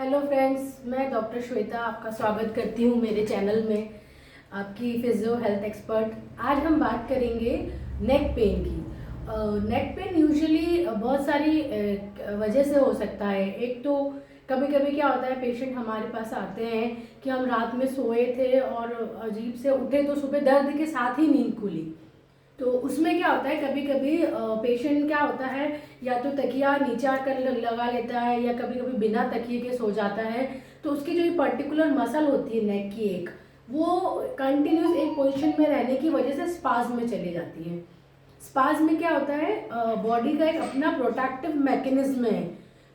Hello friends, मैं doctor Shweta आपका स्वागत करती हूँ मेरे चैनल में, आपकी फिजियो हेल्थ एक्सपर्ट। आज हम बात करेंगे नेक पेन की। नेक पेन यूजुअली बहुत सारी वजह से हो सकता है। एक तो कभी कभी क्या होता है, पेशेंट हमारे पास आते हैं कि हम रात में सोए थे और अजीब से उठे तो सुबह दर्द के साथ ही नींद खुली। तो उसमें क्या होता है, कभी कभी पेशेंट क्या होता है, या तो तकिया नीचे आकर लगा लेता है या कभी कभी बिना तकिए के सो जाता है। तो उसकी जो पर्टिकुलर मसल होती है नेक की, एक वो कंटिन्यूस एक पोजीशन में रहने की वजह से स्पाज्म में चली जाती है। स्पाज्म में क्या होता है, बॉडी का एक अपना प्रोटेक्टिव मैकेनिज्म है।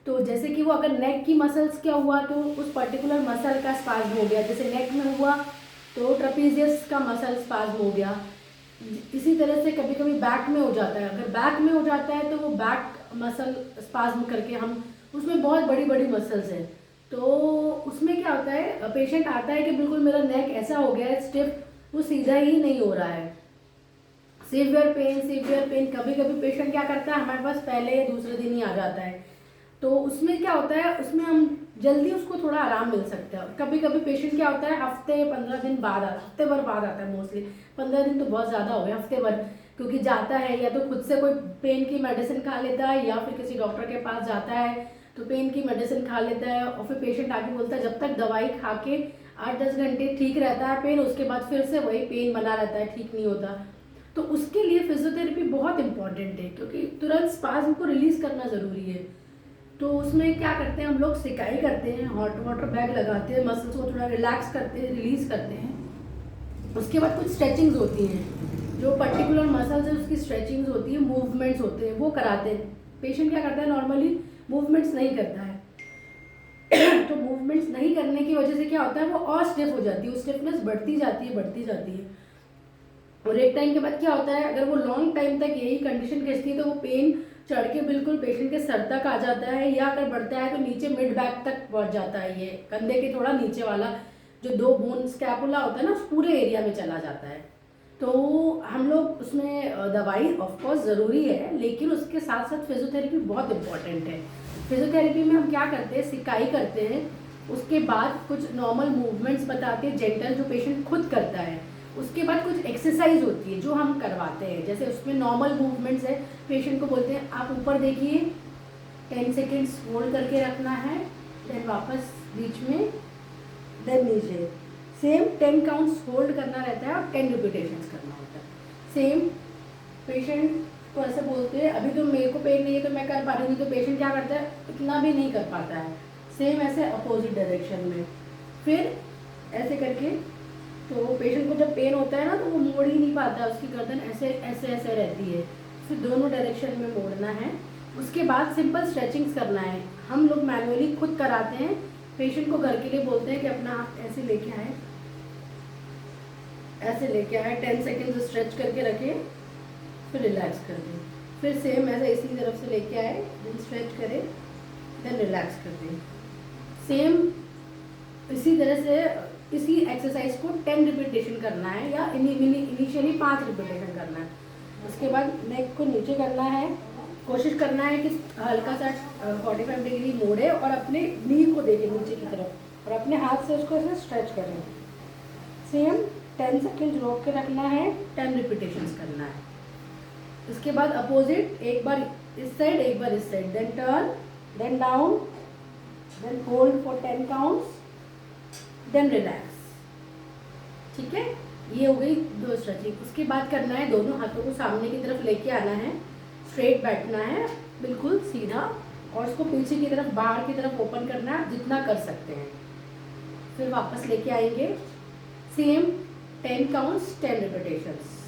तो जैसे कि वो अगर नेक की मसल्स क्या हुआ तो उस पर्टिकुलर मसल का स्पाज्म हो गया, जैसे नेक में हुआ तो ट्रेपीजियस का मसल स्पाज्म हो गया। इसी तरह से कभी कभी बैक में हो जाता है। अगर बैक में हो जाता है तो वो बैक मसल स्पाज्म करके हम उसमें बहुत बड़ी बड़ी मसल्स हैं, तो उसमें क्या होता है, पेशेंट आता है कि बिल्कुल मेरा नेक ऐसा हो गया है स्टिफ, वो सीधा ही नहीं हो रहा है। सीवियर पेन कभी कभी पेशेंट क्या करता है, हमारे पास पहले या दूसरे दिन ही आ जाता है। तो उसमें क्या होता है, उसमें हम जल्दी उसको थोड़ा आराम मिल सकता है। कभी कभी पेशेंट क्या होता है, हफ्ते 15 दिन बाद आता, हफ्ते भर बाद आता है मोस्टली। 15 दिन तो बहुत ज़्यादा हो गए, हफ्ते भर। क्योंकि जाता है या तो खुद से कोई पेन की मेडिसिन खा लेता है या फिर किसी डॉक्टर के पास जाता है तो पेन की मेडिसिन खा लेता है, और फिर पेशेंट आके बोलता है जब तक दवाई खा के 8-10 घंटे ठीक रहता है पेन, उसके बाद फिर से वही पेन बना रहता है, ठीक नहीं होता। तो उसके लिए फिजियोथेरेपी बहुत इंपॉर्टेंट है, क्योंकि तुरंत स्पाज्म को रिलीज करना ज़रूरी है। तो उसमें क्या करते हैं, हम लोग सिकाई करते हैं, हॉट वाटर बैग लगाते हैं, मसल्स को थोड़ा रिलैक्स करते हैं, रिलीज करते हैं। उसके बाद कुछ स्ट्रेचिंग्स होती हैं, जो पर्टिकुलर मसल्स है उसकी स्ट्रेचिंग्स होती है, मूवमेंट्स होते हैं, वो कराते हैं। पेशेंट क्या करता है, नॉर्मली मूवमेंट्स नहीं करता है तो मूवमेंट्स नहीं करने की वजह से क्या होता है, वो और स्टिफ हो जाती है, वो स्टिफनेस बढ़ती जाती है बढ़ती जाती है। और एक टाइम के बाद क्या होता है, अगर वो लॉन्ग टाइम तक यही कंडीशन खिंचती है तो वो पेन चढ़ के बिल्कुल पेशेंट के सर तक आ जाता है, या अगर बढ़ता है तो नीचे मिड बैक तक पहुंच जाता है, ये कंधे के थोड़ा नीचे वाला जो दो बोन स्कैपुला होता है ना, उस पूरे एरिया में चला जाता है। तो हम लोग उसमें दवाई ऑफकोर्स ज़रूरी है, लेकिन उसके साथ साथ फिजियोथेरेपी बहुत इंपॉर्टेंट है। फिजियोथेरेपी में हम क्या करते हैं, सिकाई करते हैं, उसके बाद कुछ नॉर्मल मूवमेंट्स बताते हैं जेंटल, जो पेशेंट खुद करता है। उसके बाद कुछ एक्सरसाइज होती है जो हम करवाते हैं, जैसे उसमें नॉर्मल मूवमेंट्स है, पेशेंट को बोलते हैं आप ऊपर देखिए, 10 सेकेंड्स होल्ड करके रखना है, देन वापस बीच में, देन नीचे, सेम 10 काउंट्स होल्ड करना रहता है और 10 रिपीटेशंस करना होता है। सेम पेशेंट को ऐसे बोलते हैं अभी तो मेरे को पेन नहीं है तो मैं कर पा रही हूँ, तो पेशेंट क्या करता है, इतना भी नहीं कर पाता है। सेम ऐसे अपोजिट डायरेक्शन में, फिर ऐसे करके। तो पेशेंट को जब पेन होता है ना तो वो मोड़ ही नहीं पाता, उसकी गर्दन ऐसे ऐसे ऐसे रहती है, फिर दोनों डायरेक्शन में मोड़ना है। उसके बाद सिंपल स्ट्रेचिंग्स करना है, हम लोग मैनुअली खुद कराते हैं। पेशेंट को घर के लिए बोलते हैं कि अपना हाथ ऐसे लेके आए, ऐसे लेके आए, 10 सेकेंड स्ट्रेच करके रखें, फिर रिलैक्स कर दें, फिर सेम ऐसे इसी तरफ से लेके आए, देन स्ट्रेच करें, देन रिलैक्स कर दें। सेम इसी तरह से इसी एक्सरसाइज को 10 रिपीटेशन करना है, या इनिशियली 5 रिपीटेशन करना है। उसके बाद नेक को नीचे करना है, कोशिश करना है कि हल्का सा 45 डिग्री मोड़े और अपने नी को देखें नीचे की तरफ, और अपने हाथ से उसको ऐसे स्ट्रेच करें। सेम 10 सेकेंड रोक के रखना है, 10 रिपीटेशंस करना है। इसके बाद अपोजिट, एक बार इस साइड एक बार इस side, then turn, then down, then hold for 10 counts, then relax. ठीक है, ये हो गई दो स्ट्रेचिंग। उसके बाद करना है, दोनों हाथों को सामने की तरफ लेके आना है, स्ट्रेट बैठना है बिल्कुल सीधा, और उसको पीछे की तरफ बाहर की तरफ ओपन करना है जितना कर सकते हैं। फिर वापस लेके आएंगे, सेम 10 काउंट्स, 10 रिपीटेशंस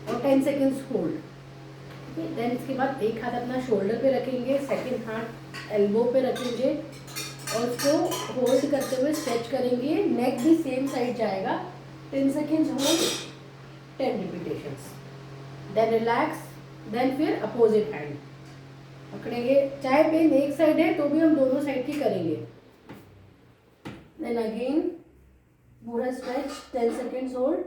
और 10 सेकेंड्स होल्ड। ठीक है, देन इसके बाद एक हाथ अपना शोल्डर पे रखेंगे, सेकेंड हाथ एल्बो पे रखेंगे, और उसको होल्ड करते हुए स्ट्रेच करेंगे, नेक भी सेम साइड जाएगा, 10 seconds hold, 10 repetitions, then relax, then फिर अपोजिट हैंड पकड़ेंगे। चाहे पेन एक साइड है तो भी हम दोनों साइड की करेंगे। देन अगेन पूरा स्ट्रेच, 10 सेकेंड्स होल्ड,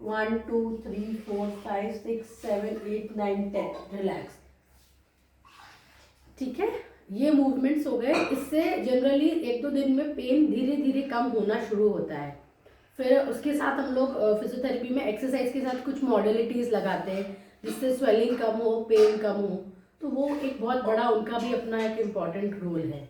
1 2 3 4 5 6 7 8 9 10, रिलैक्स। ठीक है, ये मूवमेंट्स हो गए। इससे जनरली 1-2 दिन में पेन धीरे धीरे कम होना शुरू होता है। फिर उसके साथ हम लोग फिजियोथेरेपी में एक्सरसाइज के साथ कुछ मॉडलिटीज़ लगाते हैं जिससे स्वेलिंग कम हो, पेन कम हो। तो वो एक बहुत बड़ा उनका भी अपना एक इम्पॉर्टेंट रोल है।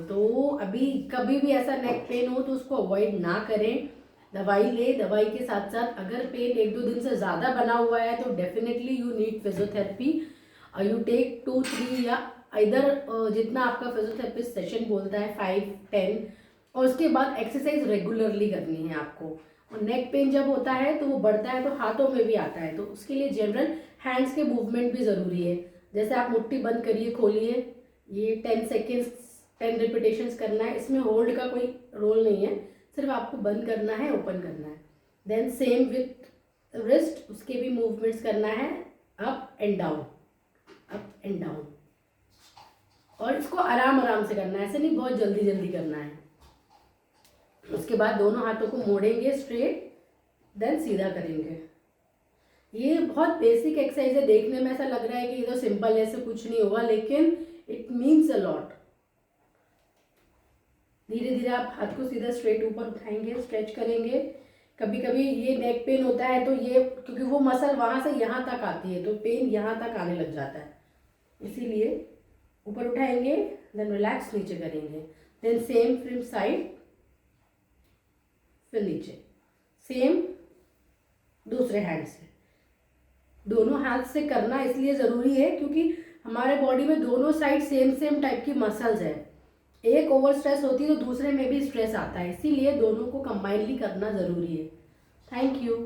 तो अभी कभी भी ऐसा नेक पेन हो तो उसको अवॉइड ना करें, दवाई ले। दवाई के साथ साथ अगर पेन 1-2 दिन से ज़्यादा बना हुआ है तो definitely you need physiotherapy. You take 2-3 या इधर जितना आपका फिजियोथेरेपिस्ट सेशन बोलता है 5-10, और उसके बाद एक्सरसाइज रेगुलरली करनी है आपको। और नेक पेन जब होता है तो वो बढ़ता है तो हाथों में भी आता है, तो उसके लिए जनरल हैंड्स के मूवमेंट भी ज़रूरी है। जैसे आप मुट्ठी बंद करिए, खोलिए, ये 10 सेकेंड्स 10 रिपीटेशंस करना है। इसमें होल्ड का कोई रोल नहीं है, सिर्फ आपको बंद करना है, ओपन करना है। देन सेम विथ रिस्ट, उसके भी मूवमेंट्स करना है, up and down, up and down. और इसको आराम आराम से करना है, ऐसे नहीं बहुत जल्दी जल्दी करना है। उसके बाद दोनों हाथों को मोड़ेंगे स्ट्रेट, देन सीधा करेंगे। ये बहुत बेसिक एक्सरसाइज है, देखने में ऐसा लग रहा है कि ये तो सिंपल है, इससे कुछ नहीं होगा, लेकिन इट मीन्स अ लॉट। धीरे धीरे आप हाथ को सीधा स्ट्रेट ऊपर उठाएंगे, स्ट्रेच करेंगे। कभी कभी ये नेक पेन होता है तो ये, क्योंकि वो मसल वहाँ से यहाँ तक आती है तो पेन यहाँ तक आने लग जाता है, इसीलिए ऊपर उठाएंगे, देन रिलैक्स नीचे करेंगे, देन सेम फ्रॉम साइड, फिर नीचे, सेम दूसरे हैंड से। दोनों हाथ से करना इसलिए ज़रूरी है क्योंकि हमारे बॉडी में दोनों साइड सेम सेम टाइप की मसल्स है। एक ओवर स्ट्रेस होती है तो दूसरे में भी स्ट्रेस आता है, इसीलिए दोनों को कंबाइनली करना ज़रूरी है। Thank you.